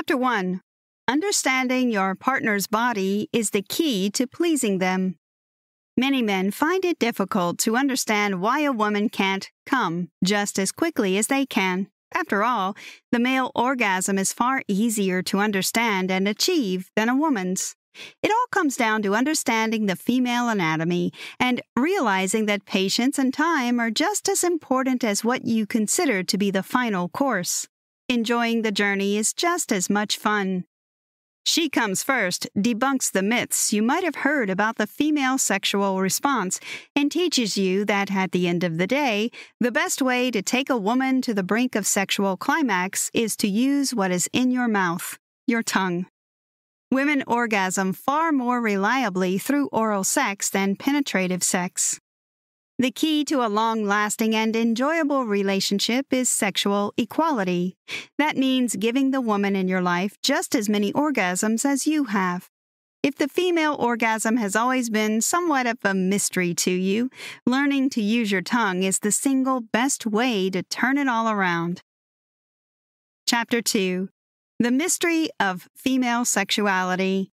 Chapter 1. Understanding your partner's body is the key to pleasing them. Many men find it difficult to understand why a woman can't come just as quickly as they can. After all, the male orgasm is far easier to understand and achieve than a woman's. It all comes down to understanding the female anatomy and realizing that patience and time are just as important as what you consider to be the final course. Enjoying the journey is just as much fun. She Comes First debunks the myths you might have heard about the female sexual response and teaches you that at the end of the day, the best way to take a woman to the brink of sexual climax is to use what is in your mouth, your tongue. Women orgasm far more reliably through oral sex than penetrative sex. The key to a long-lasting and enjoyable relationship is sexual equality. That means giving the woman in your life just as many orgasms as you have. If the female orgasm has always been somewhat of a mystery to you, learning to use your tongue is the single best way to turn it all around. Chapter 2. The Mystery of Female Sexuality.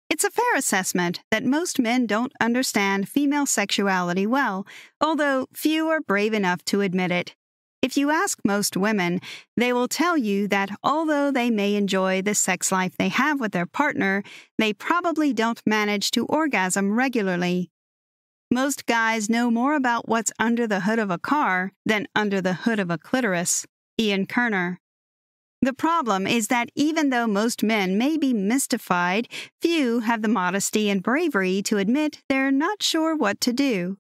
It's a fair assessment that most men don't understand female sexuality well, although few are brave enough to admit it. If you ask most women, they will tell you that although they may enjoy the sex life they have with their partner, they probably don't manage to orgasm regularly. Most guys know more about what's under the hood of a car than under the hood of a clitoris. Ian Kerner. The problem is that even though most men may be mystified, few have the modesty and bravery to admit they're not sure what to do.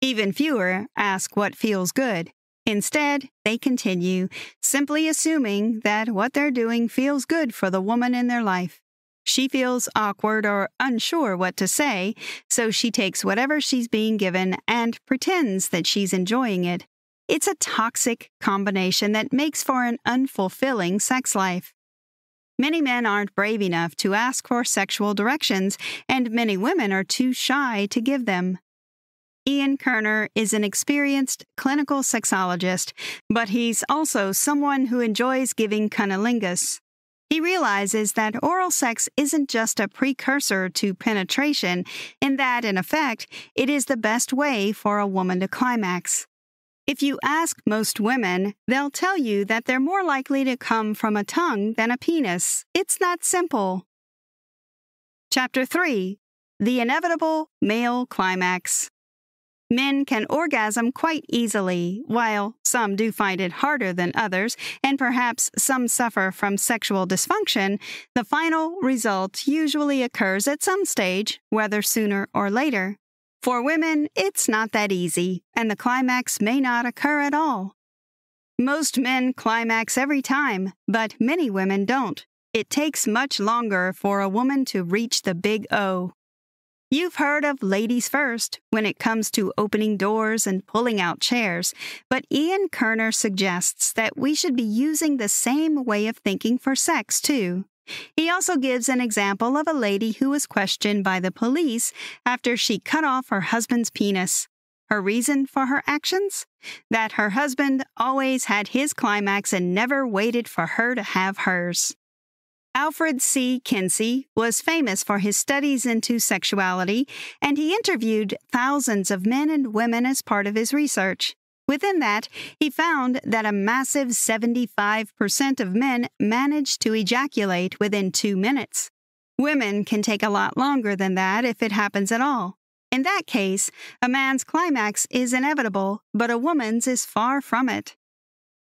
Even fewer ask what feels good. Instead, they continue, simply assuming that what they're doing feels good for the woman in their life. She feels awkward or unsure what to say, so she takes whatever she's being given and pretends that she's enjoying it. It's a toxic combination that makes for an unfulfilling sex life. Many men aren't brave enough to ask for sexual directions, and many women are too shy to give them. Ian Kerner is an experienced clinical sexologist, but he's also someone who enjoys giving cunnilingus. He realizes that oral sex isn't just a precursor to penetration, in that, in effect, it is the best way for a woman to climax. If you ask most women, they'll tell you that they're more likely to come from a tongue than a penis. It's that simple. Chapter 3. The Inevitable Male Climax. Men can orgasm quite easily, while some do find it harder than others, and perhaps some suffer from sexual dysfunction. The final result usually occurs at some stage, whether sooner or later. For women, it's not that easy, and the climax may not occur at all. Most men climax every time, but many women don't. It takes much longer for a woman to reach the big O. You've heard of ladies first when it comes to opening doors and pulling out chairs, but Ian Kerner suggests that we should be using the same way of thinking for sex, too. He also gives an example of a lady who was questioned by the police after she cut off her husband's penis. Her reason for her actions? That her husband always had his climax and never waited for her to have hers. Alfred C. Kinsey was famous for his studies into sexuality, and he interviewed thousands of men and women as part of his research. Within that, he found that a massive 75% of men managed to ejaculate within 2 minutes. Women can take a lot longer than that if it happens at all. In that case, a man's climax is inevitable, but a woman's is far from it.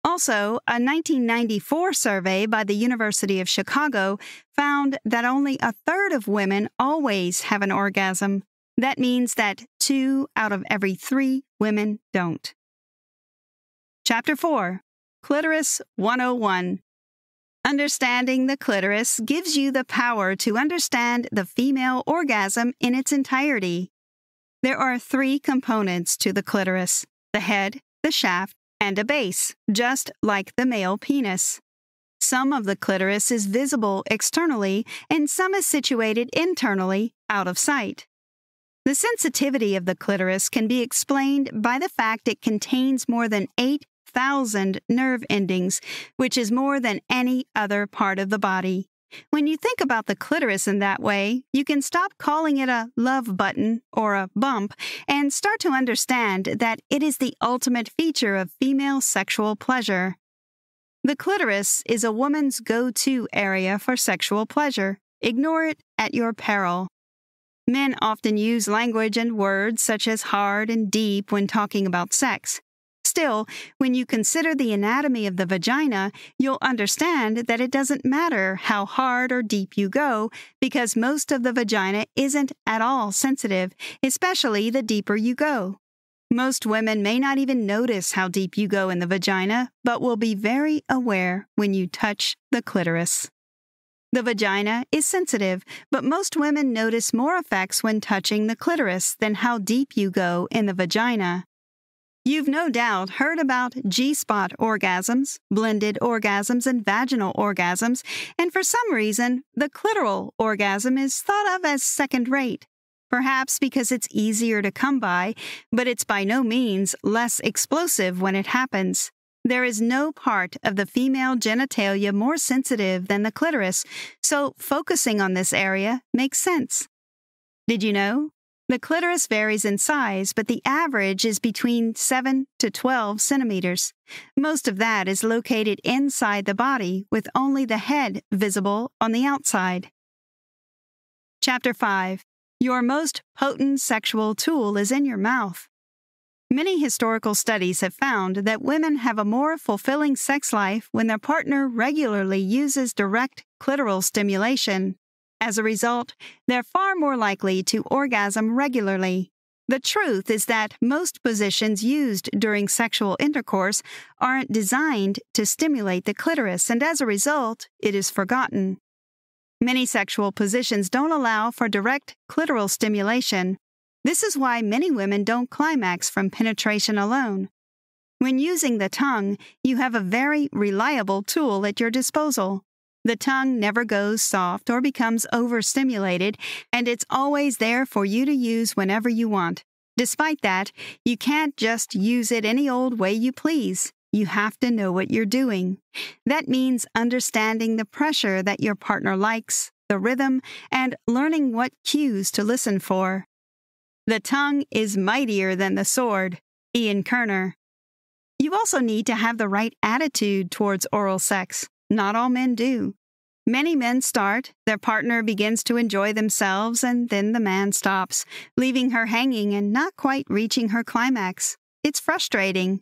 Also, a 1994 survey by the University of Chicago found that only a third of women always have an orgasm. That means that 2 out of every 3 women don't. Chapter 4. Clitoris 101. Understanding the clitoris gives you the power to understand the female orgasm in its entirety. There are 3 components to the clitoris: the head, the shaft, and a base, just like the male penis. Some of the clitoris is visible externally, and some is situated internally, out of sight. The sensitivity of the clitoris can be explained by the fact it contains more than 8 100,000 nerve endings, which is more than any other part of the body. When you think about the clitoris in that way, you can stop calling it a love button or a bump and start to understand that it is the ultimate feature of female sexual pleasure. The clitoris is a woman's go-to area for sexual pleasure. Ignore it at your peril. Men often use language and words such as hard and deep when talking about sex. Still, when you consider the anatomy of the vagina, you'll understand that it doesn't matter how hard or deep you go, because most of the vagina isn't at all sensitive, especially the deeper you go. Most women may not even notice how deep you go in the vagina, but will be very aware when you touch the clitoris. The vagina is sensitive, but most women notice more effects when touching the clitoris than how deep you go in the vagina. You've no doubt heard about G-spot orgasms, blended orgasms, and vaginal orgasms, and for some reason, the clitoral orgasm is thought of as second-rate. Perhaps because it's easier to come by, but it's by no means less explosive when it happens. There is no part of the female genitalia more sensitive than the clitoris, so focusing on this area makes sense. Did you know? The clitoris varies in size, but the average is between 7 to 12 centimeters. Most of that is located inside the body, with only the head visible on the outside. Chapter 5. Your most potent sexual tool is in your mouth. Many historical studies have found that women have a more fulfilling sex life when their partner regularly uses direct clitoral stimulation. As a result, they're far more likely to orgasm regularly. The truth is that most positions used during sexual intercourse aren't designed to stimulate the clitoris, and as a result, it is forgotten. Many sexual positions don't allow for direct clitoral stimulation. This is why many women don't climax from penetration alone. When using the tongue, you have a very reliable tool at your disposal. The tongue never goes soft or becomes overstimulated, and it's always there for you to use whenever you want. Despite that, you can't just use it any old way you please. You have to know what you're doing. That means understanding the pressure that your partner likes, the rhythm, and learning what cues to listen for. The tongue is mightier than the sword. Ian Kerner. You also need to have the right attitude towards oral sex. Not all men do. Many men start, their partner begins to enjoy themselves, and then the man stops, leaving her hanging and not quite reaching her climax. It's frustrating.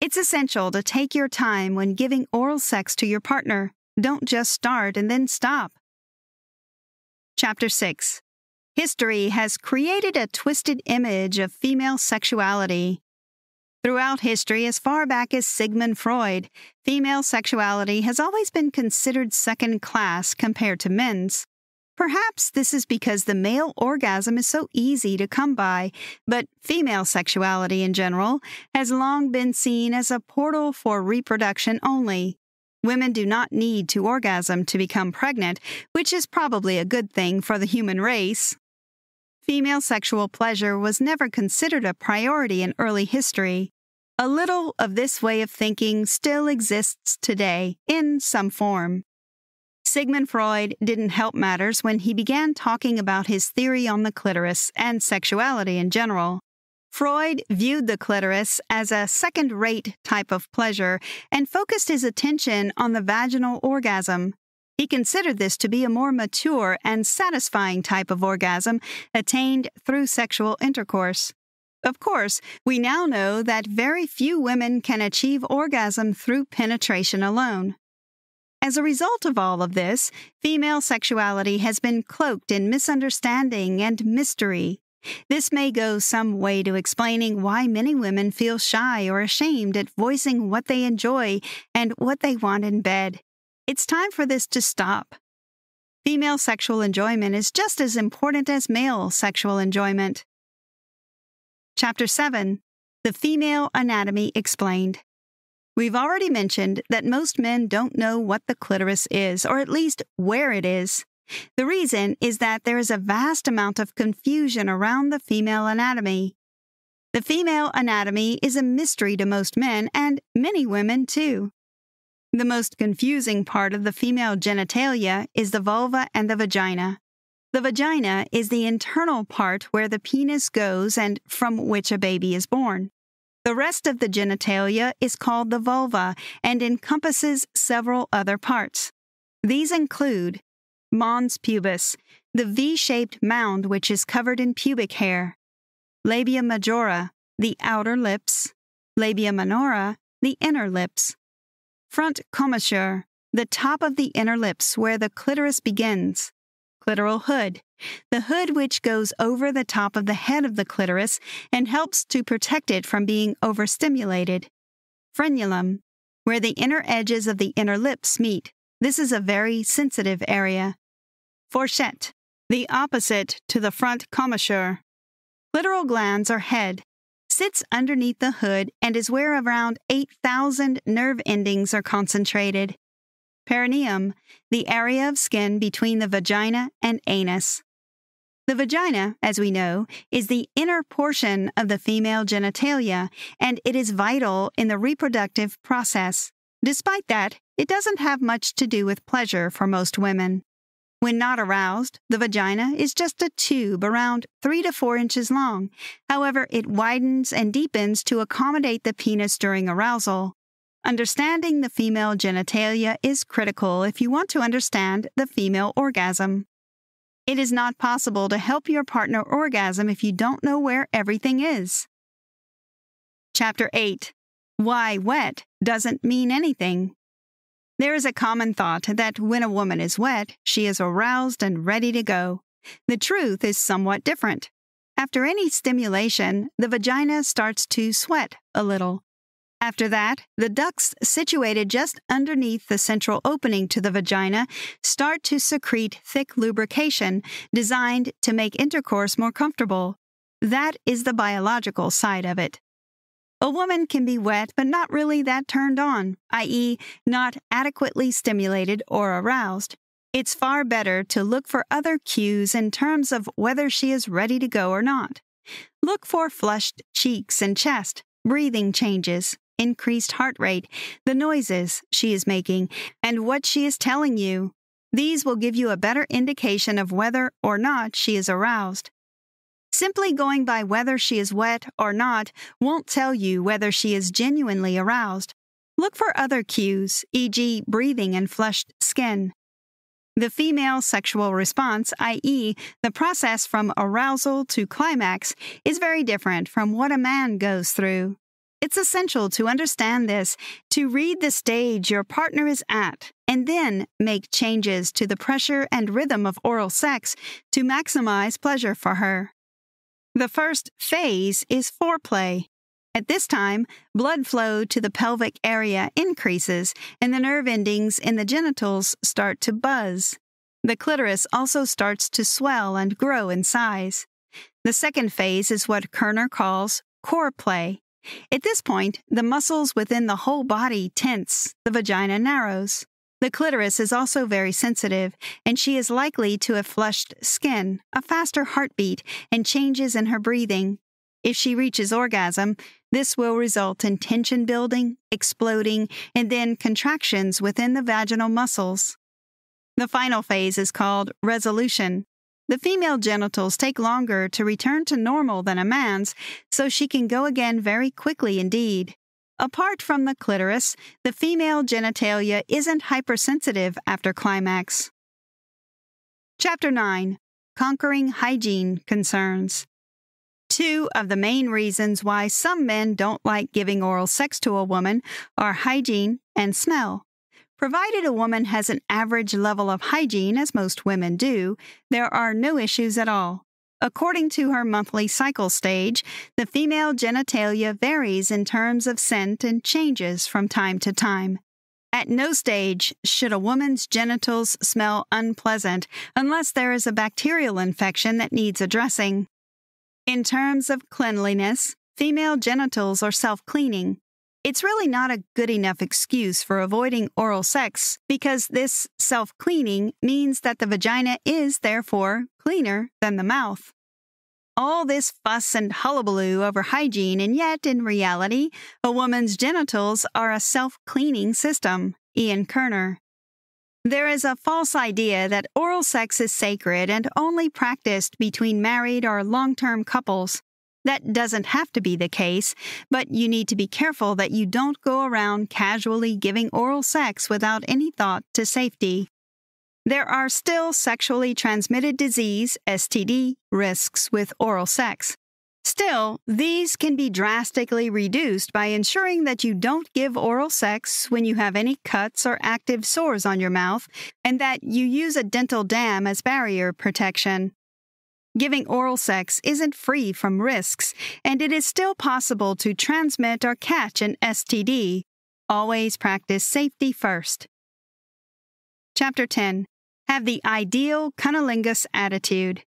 It's essential to take your time when giving oral sex to your partner. Don't just start and then stop. Chapter 6. History has created a twisted image of female sexuality. Throughout history, as far back as Sigmund Freud, female sexuality has always been considered second class compared to men's. Perhaps this is because the male orgasm is so easy to come by, but female sexuality in general has long been seen as a portal for reproduction only. Women do not need to orgasm to become pregnant, which is probably a good thing for the human race. Female sexual pleasure was never considered a priority in early history. A little of this way of thinking still exists today, in some form. Sigmund Freud didn't help matters when he began talking about his theory on the clitoris and sexuality in general. Freud viewed the clitoris as a second-rate type of pleasure and focused his attention on the vaginal orgasm. He considered this to be a more mature and satisfying type of orgasm attained through sexual intercourse. Of course, we now know that very few women can achieve orgasm through penetration alone. As a result of all of this, female sexuality has been cloaked in misunderstanding and mystery. This may go some way to explaining why many women feel shy or ashamed at voicing what they enjoy and what they want in bed. It's time for this to stop. Female sexual enjoyment is just as important as male sexual enjoyment. Chapter 7. The Female Anatomy Explained. We've already mentioned that most men don't know what the clitoris is, or at least where it is. The reason is that there is a vast amount of confusion around the female anatomy. The female anatomy is a mystery to most men and many women, too. The most confusing part of the female genitalia is the vulva and the vagina. The vagina is the internal part where the penis goes and from which a baby is born. The rest of the genitalia is called the vulva and encompasses several other parts. These include mons pubis, the V-shaped mound which is covered in pubic hair; labia majora, the outer lips; labia minora, the inner lips; front commissure, the top of the inner lips where the clitoris begins; clitoral hood, the hood which goes over the top of the head of the clitoris and helps to protect it from being overstimulated; frenulum, where the inner edges of the inner lips meet. This is a very sensitive area; fourchette, the opposite to the front commissure. Clitoral glands or head, sits underneath the hood and is where around 8,000 nerve endings are concentrated. Perineum, the area of skin between the vagina and anus. The vagina, as we know, is the inner portion of the female genitalia, and it is vital in the reproductive process. Despite that, it doesn't have much to do with pleasure for most women. When not aroused, the vagina is just a tube around 3 to 4 inches long. However, it widens and deepens to accommodate the penis during arousal. Understanding the female genitalia is critical if you want to understand the female orgasm. It is not possible to help your partner orgasm if you don't know where everything is. Chapter 8. Why wet doesn't mean anything. There is a common thought that when a woman is wet, she is aroused and ready to go. The truth is somewhat different. After any stimulation, the vagina starts to sweat a little. After that, the ducts situated just underneath the central opening to the vagina start to secrete thick lubrication designed to make intercourse more comfortable. That is the biological side of it. A woman can be wet but not really that turned on, i.e., not adequately stimulated or aroused. It's far better to look for other cues in terms of whether she is ready to go or not. Look for flushed cheeks and chest, breathing changes, increased heart rate, the noises she is making, and what she is telling you. These will give you a better indication of whether or not she is aroused. Simply going by whether she is wet or not won't tell you whether she is genuinely aroused. Look for other cues, e.g., breathing and flushed skin. The female sexual response, i.e., the process from arousal to climax, is very different from what a man goes through. It's essential to understand this, to read the stage your partner is at, and then make changes to the pressure and rhythm of oral sex to maximize pleasure for her. The first phase is foreplay. At this time, blood flow to the pelvic area increases and the nerve endings in the genitals start to buzz. The clitoris also starts to swell and grow in size. The second phase is what Kerner calls core play. At this point, the muscles within the whole body tense, the vagina narrows. The clitoris is also very sensitive, and she is likely to have flushed skin, a faster heartbeat, and changes in her breathing. If she reaches orgasm, this will result in tension building, exploding, and then contractions within the vaginal muscles. The final phase is called resolution. The female genitals take longer to return to normal than a man's, so she can go again very quickly indeed. Apart from the clitoris, the female genitalia isn't hypersensitive after climax. Chapter 9. Conquering hygiene concerns. 2 of the main reasons why some men don't like giving oral sex to a woman are hygiene and smell. Provided a woman has an average level of hygiene, as most women do, there are no issues at all. According to her monthly cycle stage, the female genitalia varies in terms of scent and changes from time to time. At no stage should a woman's genitals smell unpleasant unless there is a bacterial infection that needs addressing. In terms of cleanliness, female genitals are self-cleaning. It's really not a good enough excuse for avoiding oral sex because this self-cleaning means that the vagina is, therefore, cleaner than the mouth. all this fuss and hullabaloo over hygiene, and yet, in reality, a woman's genitals are a self-cleaning system. Ian Kerner. There is a false idea that oral sex is sacred and only practiced between married or long-term couples. That doesn't have to be the case, but you need to be careful that you don't go around casually giving oral sex without any thought to safety. There are still sexually transmitted disease, STD, risks with oral sex. Still, these can be drastically reduced by ensuring that you don't give oral sex when you have any cuts or active sores on your mouth, and that you use a dental dam as barrier protection. Giving oral sex isn't free from risks, and it is still possible to transmit or catch an STD. Always practice safety first. Chapter 10. Have the ideal cunnilingus attitude.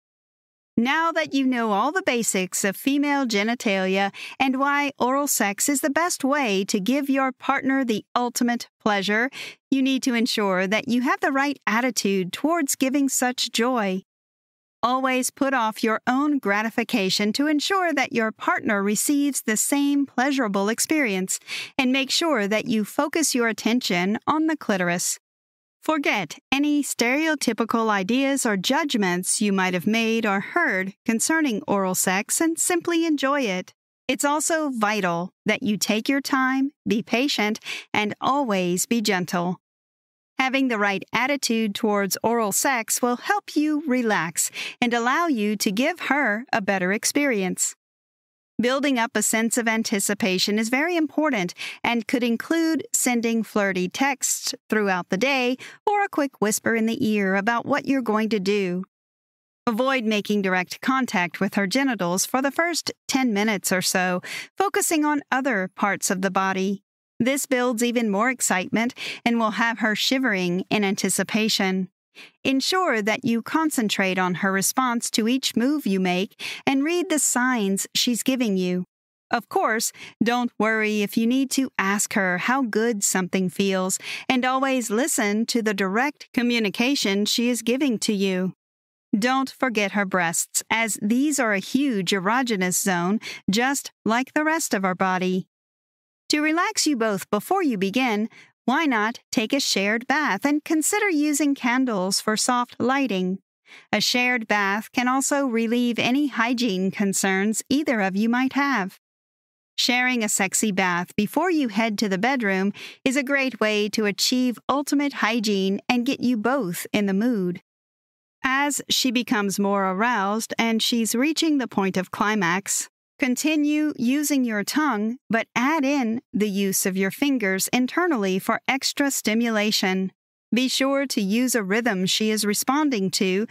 Now that you know all the basics of female genitalia and why oral sex is the best way to give your partner the ultimate pleasure, you need to ensure that you have the right attitude towards giving such joy. Always put off your own gratification to ensure that your partner receives the same pleasurable experience, and make sure that you focus your attention on the clitoris. Forget any stereotypical ideas or judgments you might have made or heard concerning oral sex and simply enjoy it. It's also vital that you take your time, be patient, and always be gentle. Having the right attitude towards oral sex will help you relax and allow you to give her a better experience. Building up a sense of anticipation is very important and could include sending flirty texts throughout the day or a quick whisper in the ear about what you're going to do. Avoid making direct contact with her genitals for the first 10 minutes or so, focusing on other parts of the body. This builds even more excitement and will have her shivering in anticipation. Ensure that you concentrate on her response to each move you make and read the signs she's giving you. Of course, don't worry if you need to ask her how good something feels, and always listen to the direct communication she is giving to you. Don't forget her breasts, as these are a huge erogenous zone, just like the rest of our body. To relax you both before you begin, why not take a shared bath and consider using candles for soft lighting? A shared bath can also relieve any hygiene concerns either of you might have. Sharing a sexy bath before you head to the bedroom is a great way to achieve ultimate hygiene and get you both in the mood. As she becomes more aroused and she's reaching the point of climax, continue using your tongue, but add in the use of your fingers internally for extra stimulation. Be sure to use a rhythm she is responding to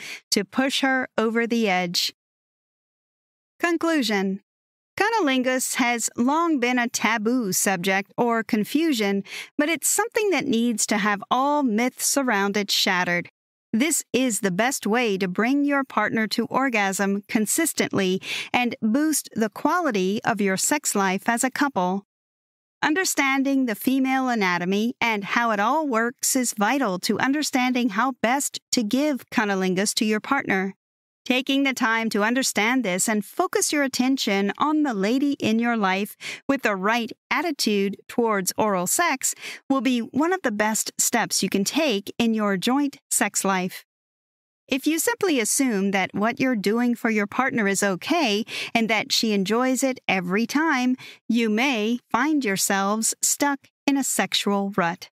push her over the edge. Conclusion. Cunnilingus has long been a taboo subject or confusion, but it's something that needs to have all myths around it shattered. This is the best way to bring your partner to orgasm consistently and boost the quality of your sex life as a couple. Understanding the female anatomy and how it all works is vital to understanding how best to give cunnilingus to your partner. Taking the time to understand this and focus your attention on the lady in your life with the right attitude towards oral sex will be one of the best steps you can take in your joint sex life. If you simply assume that what you're doing for your partner is okay and that she enjoys it every time, you may find yourselves stuck in a sexual rut.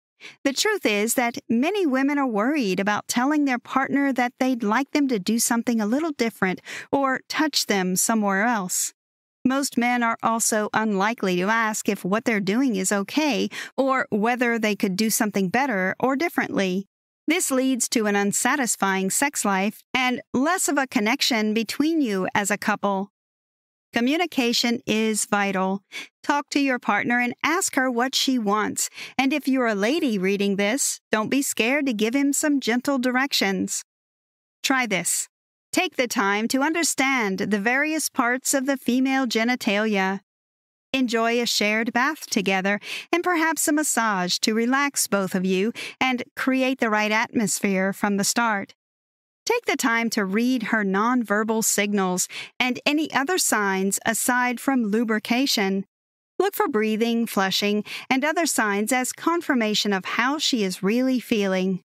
The truth is that many women are worried about telling their partner that they'd like them to do something a little different or touch them somewhere else. Most men are also unlikely to ask if what they're doing is okay or whether they could do something better or differently. This leads to an unsatisfying sex life and less of a connection between you as a couple. Communication is vital. Talk to your partner and ask her what she wants. And if you're a lady reading this, don't be scared to give him some gentle directions. Try this. Take the time to understand the various parts of the female genitalia. Enjoy a shared bath together and perhaps a massage to relax both of you and create the right atmosphere from the start. Take the time to read her nonverbal signals and any other signs aside from lubrication. Look for breathing, flushing, and other signs as confirmation of how she is really feeling.